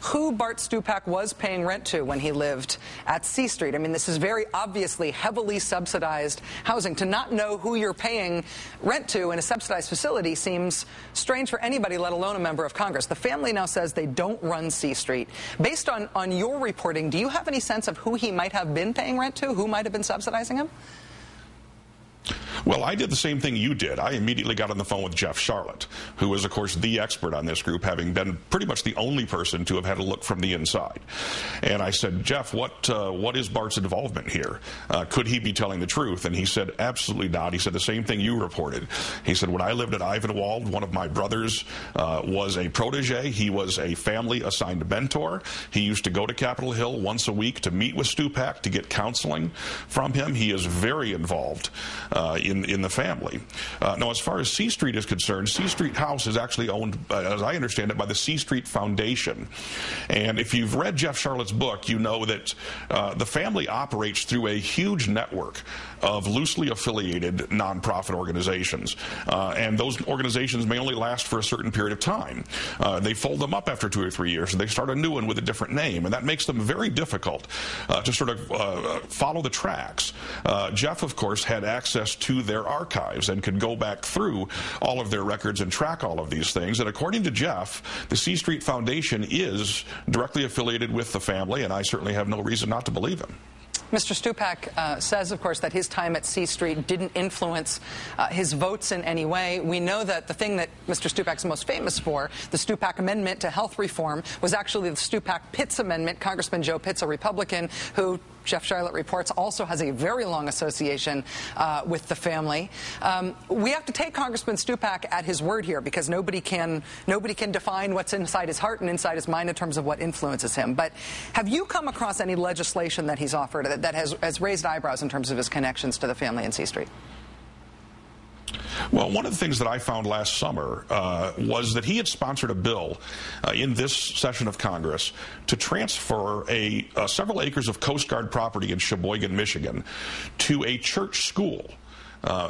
who Bart Stupak was paying rent to when he lived at C Street. I mean, this is very obviously heavily subsidized housing. To not know who you're paying rent to in a subsidized facility seems strange for anybody, let alone a member of Congress. The family now says they don't run C Street. Based on your reporting, do you have any sense of who he might have been paying rent to, who might have been subsidizing him? Well, I did the same thing you did. I immediately got on the phone with Jeff Charlotte, who is, of course, the expert on this group, having been pretty much the only person to have had a look from the inside. And I said, Jeff, what is Bart's involvement here? Could he be telling the truth? And he said, absolutely not. He said the same thing you reported. He said, when I lived at Ivanwald, one of my brothers was a protege. He was a family-assigned mentor. He used to go to Capitol Hill once a week to meet with Stupak to get counseling from him. He is very involved in the family. Now, as far as C Street is concerned, C Street House is actually owned, as I understand it, by the C Street Foundation. And if you've read Jeff Charlotte's book, you know that the family operates through a huge network of loosely affiliated nonprofit organizations. And those organizations may only last for a certain period of time. They fold them up after 2 or 3 years, and they start a new one with a different name. And that makes them very difficult to sort of follow the tracks. Jeff, of course, had access to their archives and could go back through all of their records and track all of these things. And according to Jeff, the C Street Foundation is directly affiliated with the family, and I certainly have no reason not to believe him. Mr. Stupak says, of course, that his time at C Street didn't influence his votes in any way. We know that the thing that Mr. Stupak's most famous for, the Stupak Amendment to health reform, was actually the Stupak-Pitts Amendment. Congressman Joe Pitts, a Republican, who Jeff Charlotte reports also has a very long association with the family. We have to take Congressman Stupak at his word here, because nobody can define what's inside his heart and inside his mind in terms of what influences him. But have you come across any legislation that he's offered that has raised eyebrows in terms of his connections to the family in C Street? Well, one of the things that I found last summer was that he had sponsored a bill in this session of Congress to transfer several acres of Coast Guard property in Sheboygan, Michigan, to a church school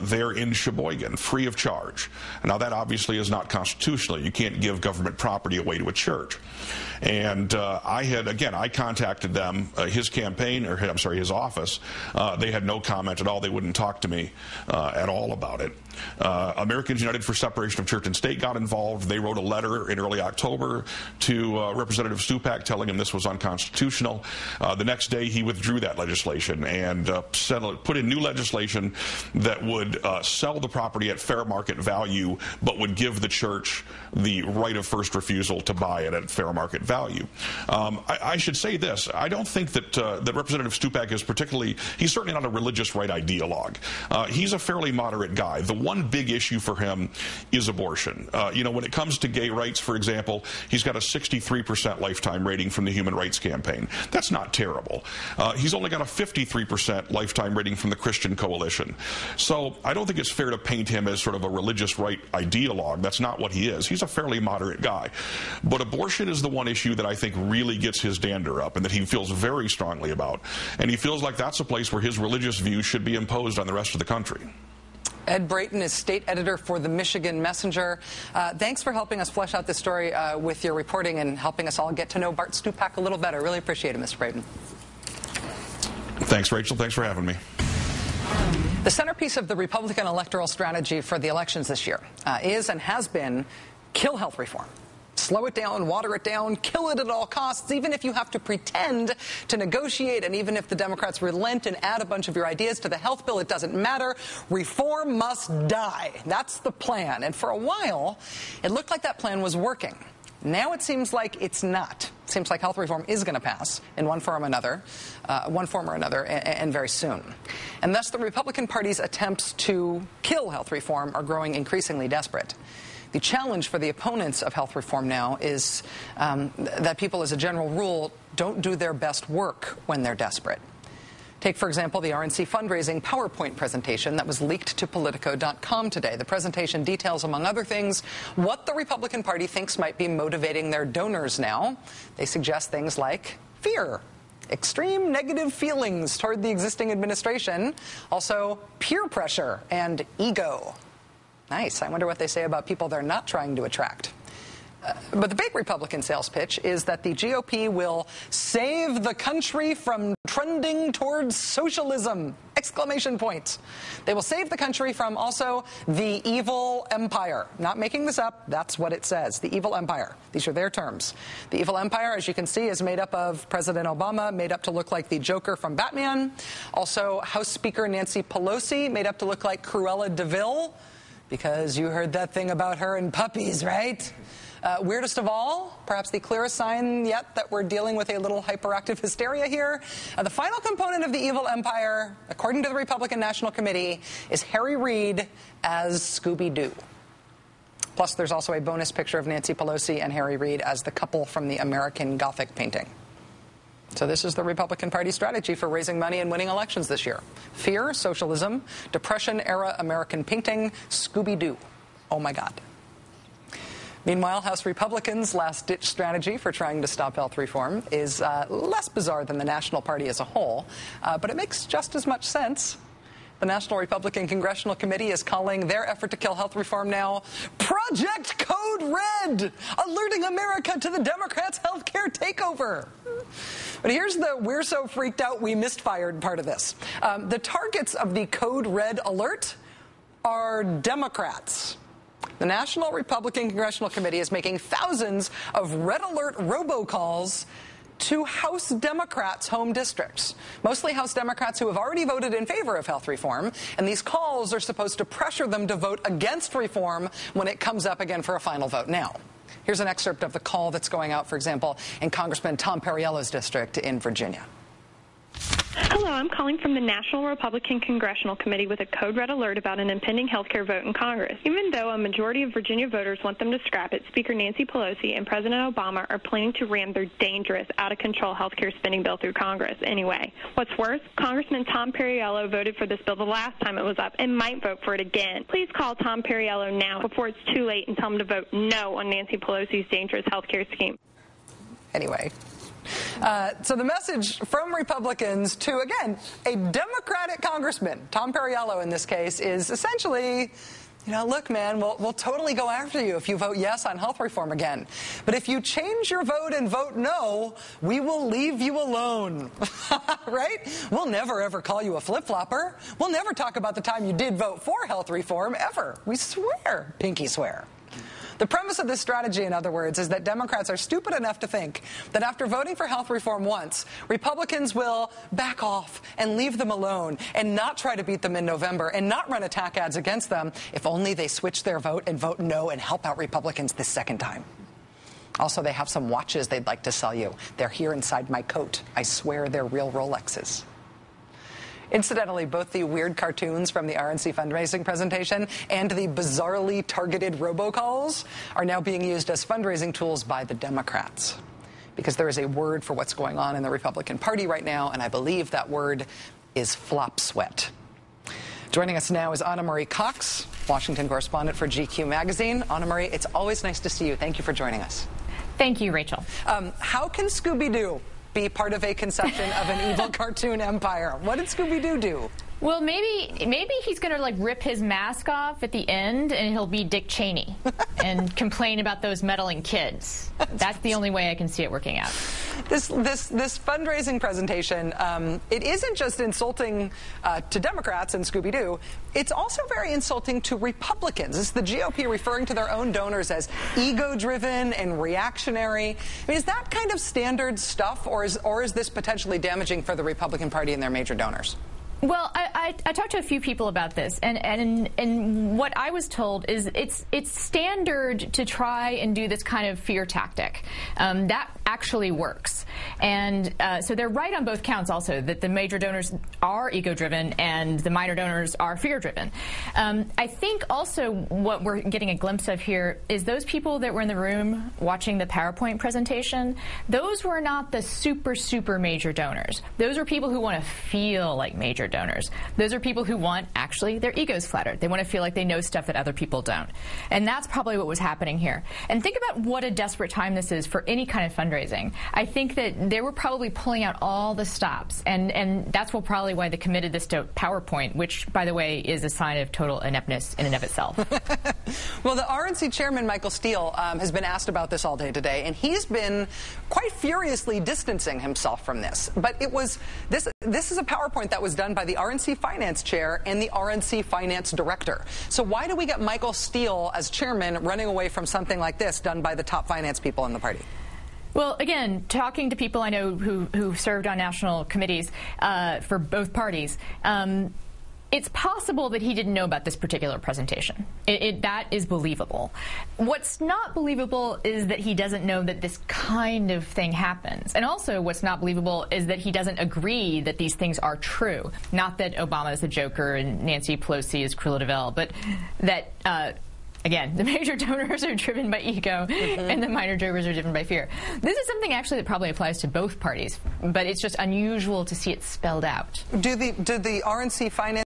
there in Sheboygan, free of charge. Now, that obviously is not constitutional. You can't give government property away to a church. And I contacted them, his campaign, or I'm sorry, his office. They had no comment at all. They wouldn't talk to me at all about it. Americans United for Separation of Church and State got involved. They wrote a letter in early October to Representative Stupak telling him this was unconstitutional. The next day he withdrew that legislation and put in new legislation that would sell the property at fair market value, but would give the church the right of first refusal to buy it at fair market value. I should say this. I don't think that Representative Stupak is he's certainly not a religious right ideologue. He's a fairly moderate guy. The one big issue for him is abortion. When it comes to gay rights, for example, he's got a 63% lifetime rating from the Human Rights Campaign. That's not terrible. He's only got a 53% lifetime rating from the Christian Coalition. So I don't think it's fair to paint him as sort of a religious right ideologue. That's not what he is. He's a fairly moderate guy. But abortion is the one issue that I think really gets his dander up and that he feels very strongly about. And he feels like that's a place where his religious views should be imposed on the rest of the country. Ed Brayton is state editor for the Michigan Messenger. Thanks for helping us flesh out this story with your reporting and helping us all get to know Bart Stupak a little better. Really appreciate it, Mr. Brayton. Thanks, Rachel. Thanks for having me. The centerpiece of the Republican electoral strategy for the elections this year is and has been kill health reform. Slow it down, water it down, kill it at all costs, even if you have to pretend to negotiate, and even if the Democrats relent and add a bunch of your ideas to the health bill, it doesn't matter. Reform must die. That's the plan. And for a while, it looked like that plan was working. Now it seems like it's not. It seems like health reform is going to pass in one form or another, and very soon. And thus the Republican Party's attempts to kill health reform are growing increasingly desperate. The challenge for the opponents of health reform now is that people, as a general rule, don't do their best work when they're desperate. Take, for example, the RNC fundraising PowerPoint presentation that was leaked to Politico.com today. The presentation details, among other things, what the Republican Party thinks might be motivating their donors now. They suggest things like fear, extreme negative feelings toward the existing administration, also peer pressure and ego. Nice. I wonder what they say about people they're not trying to attract. But the big Republican sales pitch is that the GOP will save the country from trending towards socialism! Exclamation point. They will save the country from also the evil empire. Not making this up, that's what it says. The evil empire. These are their terms. The evil empire, as you can see, is made up of President Obama, made up to look like the Joker from Batman. Also, House Speaker Nancy Pelosi, made up to look like Cruella de Vil, because you heard that thing about her and puppies, right? Weirdest of all, perhaps the clearest sign yet that we're dealing with a little hyperactive hysteria here. The final component of the evil empire, according to the Republican National Committee, is Harry Reid as Scooby-Doo. Plus, there's also a bonus picture of Nancy Pelosi and Harry Reid as the couple from the American Gothic painting. So this is the Republican Party strategy for raising money and winning elections this year. Fear, socialism, Depression-era American painting, Scooby-Doo. Oh, my God. Meanwhile, House Republicans' last-ditch strategy for trying to stop health reform is less bizarre than the National Party as a whole, but it makes just as much sense. The National Republican Congressional Committee is calling their effort to kill health reform now Project Code Red, alerting America to the Democrats' health care takeover. But here's the we're so freaked out we misfired part of this. The targets of the Code Red alert are Democrats. The National Republican Congressional Committee is making thousands of red alert robocalls to House Democrats' home districts, mostly House Democrats who have already voted in favor of health reform, and these calls are supposed to pressure them to vote against reform when it comes up again for a final vote. Now, here's an excerpt of the call that's going out, for example, in Congressman Tom Perriello's district in Virginia. Hello, I'm calling from the National Republican Congressional Committee with a code red alert about an impending health care vote in Congress. Even though a majority of Virginia voters want them to scrap it, Speaker Nancy Pelosi and President Obama are planning to ram their dangerous, out-of-control health care spending bill through Congress anyway. What's worse, Congressman Tom Perriello voted for this bill the last time it was up and might vote for it again. Please call Tom Perriello now before it's too late and tell him to vote no on Nancy Pelosi's dangerous health care scheme. Anyway. So the message from Republicans to, again, a Democratic congressman, Tom Perriello in this case, is essentially, you know, look, man, we'll totally go after you if you vote yes on health reform again. But if you change your vote and vote no, we will leave you alone. Right? We'll never, ever call you a flip-flopper. We'll never talk about the time you did vote for health reform, ever. We swear. Pinky swear. The premise of this strategy, in other words, is that Democrats are stupid enough to think that after voting for health reform once, Republicans will back off and leave them alone and not try to beat them in November and not run attack ads against them if only they switch their vote and vote no and help out Republicans this second time. Also, they have some watches they'd like to sell you. They're here inside my coat. I swear they're real Rolexes. Incidentally, both the weird cartoons from the RNC fundraising presentation and the bizarrely targeted robocalls are now being used as fundraising tools by the Democrats. Because there is a word for what's going on in the Republican Party right now, and I believe that word is flop sweat. Joining us now is Marie Cox, Washington correspondent for GQ magazine. Marie, it's always nice to see you. Thank you for joining us. Thank you, Rachel. How can Scooby-Doo be part of a conception of an evil cartoon empire? What did Scooby-Doo do? Well, maybe he's going to rip his mask off at the end and he'll be Dick Cheney and complain about those meddling kids. That's the only way I can see it working out. This fundraising presentation, it isn't just insulting to Democrats and Scooby-Doo. It's also very insulting to Republicans. It's the GOP referring to their own donors as ego-driven and reactionary. I mean, is that kind of standard stuff, or is this potentially damaging for the Republican Party and their major donors? Well, I talked to a few people about this, and what I was told is it's standard to try and do this kind of fear tactic. That actually works. And so they're right on both counts also, that the major donors are ego-driven and the minor donors are fear-driven. I think also what we're getting a glimpse of here is those people that were in the room watching the PowerPoint presentation, those were not the super, super major donors. Those are people who want to feel like major donors. Those are people who want, actually, their egos flattered. They want to feel like they know stuff that other people don't. And that's probably what was happening here. And think about what a desperate time this is for any kind of fundraising. I think that they were probably pulling out all the stops, and that's probably why they committed this to PowerPoint, which, by the way, is a sign of total ineptness in and of itself. Well, the RNC chairman, Michael Steele, has been asked about this all day today, and he's been quite furiously distancing himself from this. But it was this is a PowerPoint that was done by the RNC finance chair and the RNC finance director. So why do we get Michael Steele as chairman running away from something like this done by the top finance people in the party? Well, again, talking to people I know who served on national committees for both parties, it's possible that he didn't know about this particular presentation. That is believable. What's not believable is that he doesn't know that this kind of thing happens. And also what's not believable is that he doesn't agree that these things are true. Not that Obama is a joker and Nancy Pelosi is Cruella de Vil, but that... Again, the major donors are driven by ego, and the minor donors are driven by fear. This is something actually that probably applies to both parties, but it's just unusual to see it spelled out. Do the RNC finance